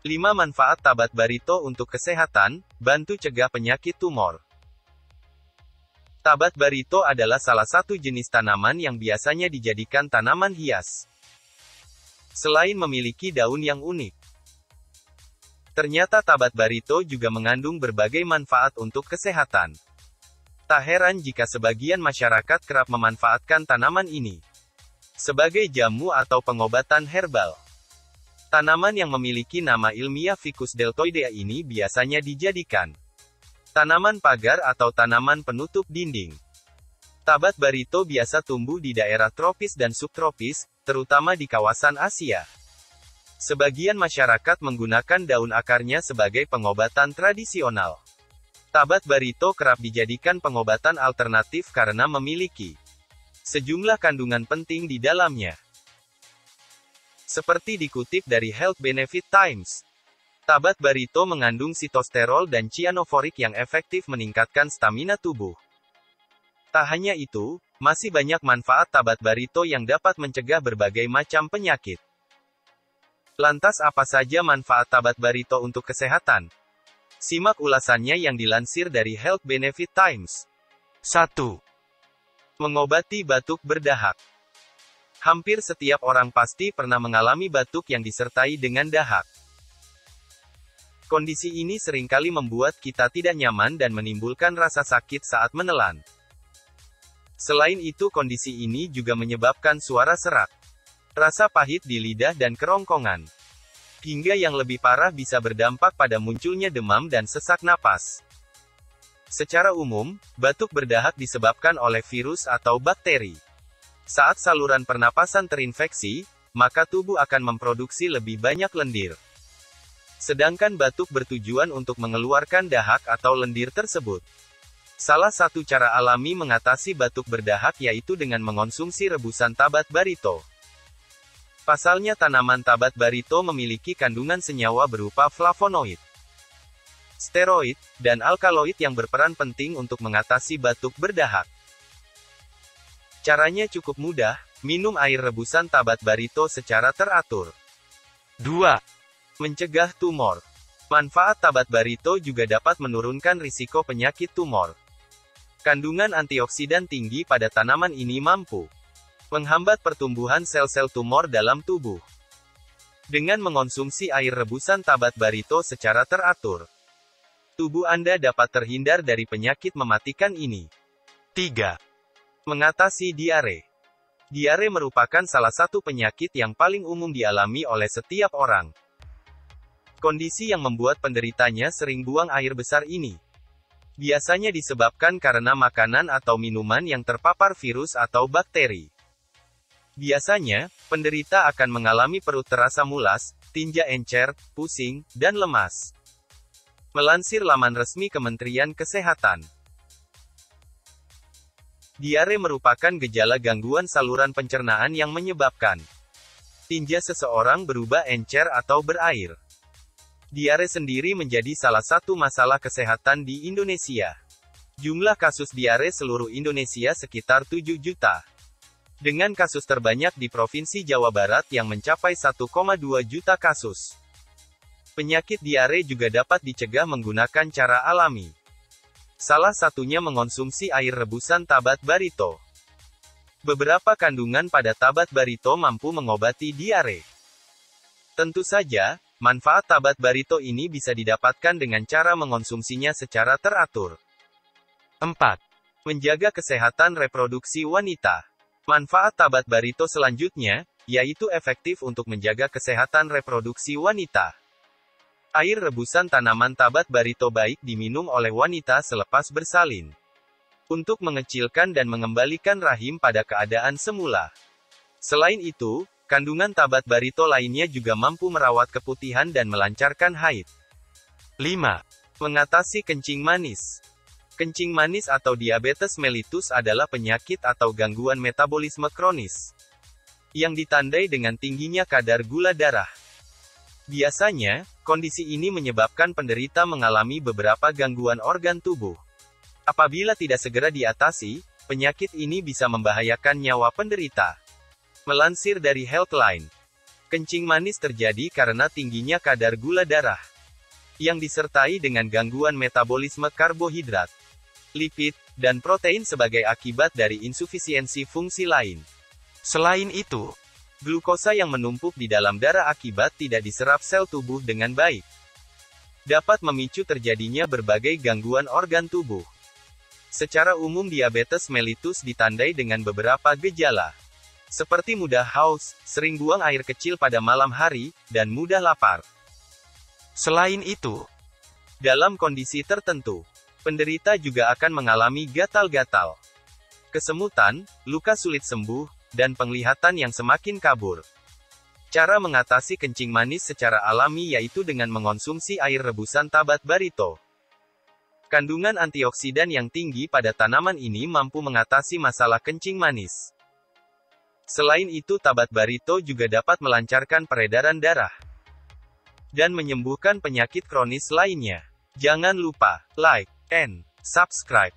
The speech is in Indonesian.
5 manfaat tabat barito untuk kesehatan, bantu cegah penyakit tumor. Tabat barito adalah salah satu jenis tanaman yang biasanya dijadikan tanaman hias. Selain memiliki daun yang unik, ternyata tabat barito juga mengandung berbagai manfaat untuk kesehatan. Tak heran jika sebagian masyarakat kerap memanfaatkan tanaman ini sebagai jamu atau pengobatan herbal. Tanaman yang memiliki nama ilmiah Ficus deltoidea ini biasanya dijadikan tanaman pagar atau tanaman penutup dinding. Tabat barito biasa tumbuh di daerah tropis dan subtropis, terutama di kawasan Asia. Sebagian masyarakat menggunakan daun akarnya sebagai pengobatan tradisional. Tabat barito kerap dijadikan pengobatan alternatif karena memiliki sejumlah kandungan penting di dalamnya. Seperti dikutip dari Health Benefit Times, tabat barito mengandung sitosterol dan cyanoforik yang efektif meningkatkan stamina tubuh. Tak hanya itu, masih banyak manfaat tabat barito yang dapat mencegah berbagai macam penyakit. Lantas apa saja manfaat tabat barito untuk kesehatan? Simak ulasannya yang dilansir dari Health Benefit Times. 1. Mengobati batuk berdahak. Hampir setiap orang pasti pernah mengalami batuk yang disertai dengan dahak. Kondisi ini seringkali membuat kita tidak nyaman dan menimbulkan rasa sakit saat menelan. Selain itu, kondisi ini juga menyebabkan suara serak, rasa pahit di lidah dan kerongkongan, hingga yang lebih parah bisa berdampak pada munculnya demam dan sesak napas. Secara umum, batuk berdahak disebabkan oleh virus atau bakteri. Saat saluran pernapasan terinfeksi, maka tubuh akan memproduksi lebih banyak lendir. Sedangkan batuk bertujuan untuk mengeluarkan dahak atau lendir tersebut. Salah satu cara alami mengatasi batuk berdahak yaitu dengan mengonsumsi rebusan tabat barito. Pasalnya tanaman tabat barito memiliki kandungan senyawa berupa flavonoid, steroid, dan alkaloid yang berperan penting untuk mengatasi batuk berdahak. Caranya cukup mudah, minum air rebusan tabat barito secara teratur. 2. Mencegah tumor. Manfaat tabat barito juga dapat menurunkan risiko penyakit tumor. Kandungan antioksidan tinggi pada tanaman ini mampu menghambat pertumbuhan sel-sel tumor dalam tubuh. Dengan mengonsumsi air rebusan tabat barito secara teratur, tubuh Anda dapat terhindar dari penyakit mematikan ini. 3. Mengatasi diare. Diare merupakan salah satu penyakit yang paling umum dialami oleh setiap orang. Kondisi yang membuat penderitanya sering buang air besar ini biasanya disebabkan karena makanan atau minuman yang terpapar virus atau bakteri. Biasanya, penderita akan mengalami perut terasa mulas, tinja encer, pusing, dan lemas. Melansir laman resmi Kementerian Kesehatan, diare merupakan gejala gangguan saluran pencernaan yang menyebabkan tinja seseorang berubah encer atau berair. Diare sendiri menjadi salah satu masalah kesehatan di Indonesia. Jumlah kasus diare seluruh Indonesia sekitar 7 juta. Dengan kasus terbanyak di Provinsi Jawa Barat yang mencapai 1,2 juta kasus. Penyakit diare juga dapat dicegah menggunakan cara alami. Salah satunya mengonsumsi air rebusan tabat barito. Beberapa kandungan pada tabat barito mampu mengobati diare. Tentu saja, manfaat tabat barito ini bisa didapatkan dengan cara mengonsumsinya secara teratur. 4. Menjaga kesehatan reproduksi wanita. Manfaat tabat barito selanjutnya, yaitu efektif untuk menjaga kesehatan reproduksi wanita. Air rebusan tanaman tabat barito baik diminum oleh wanita selepas bersalin, untuk mengecilkan dan mengembalikan rahim pada keadaan semula. Selain itu, kandungan tabat barito lainnya juga mampu merawat keputihan dan melancarkan haid. 5. Mengatasi kencing manis. Kencing manis atau diabetes mellitus adalah penyakit atau gangguan metabolisme kronis yang ditandai dengan tingginya kadar gula darah. Biasanya, kondisi ini menyebabkan penderita mengalami beberapa gangguan organ tubuh. Apabila tidak segera diatasi, penyakit ini bisa membahayakan nyawa penderita. Melansir dari Healthline, Kencing manis terjadi karena tingginya kadar gula darah, yang disertai dengan gangguan metabolisme karbohidrat, lipid, dan protein sebagai akibat dari insufisiensi fungsi lain. Selain itu, glukosa yang menumpuk di dalam darah akibat tidak diserap sel tubuh dengan baik, dapat memicu terjadinya berbagai gangguan organ tubuh. Secara umum diabetes mellitus ditandai dengan beberapa gejala, seperti mudah haus, sering buang air kecil pada malam hari, dan mudah lapar. Selain itu, dalam kondisi tertentu, penderita juga akan mengalami gatal-gatal, kesemutan, luka sulit sembuh, dan penglihatan yang semakin kabur. Cara mengatasi kencing manis secara alami yaitu dengan mengonsumsi air rebusan tabat barito. Kandungan antioksidan yang tinggi pada tanaman ini mampu mengatasi masalah kencing manis. Selain itu, tabat barito juga dapat melancarkan peredaran darah dan menyembuhkan penyakit kronis lainnya. Jangan lupa like and subscribe.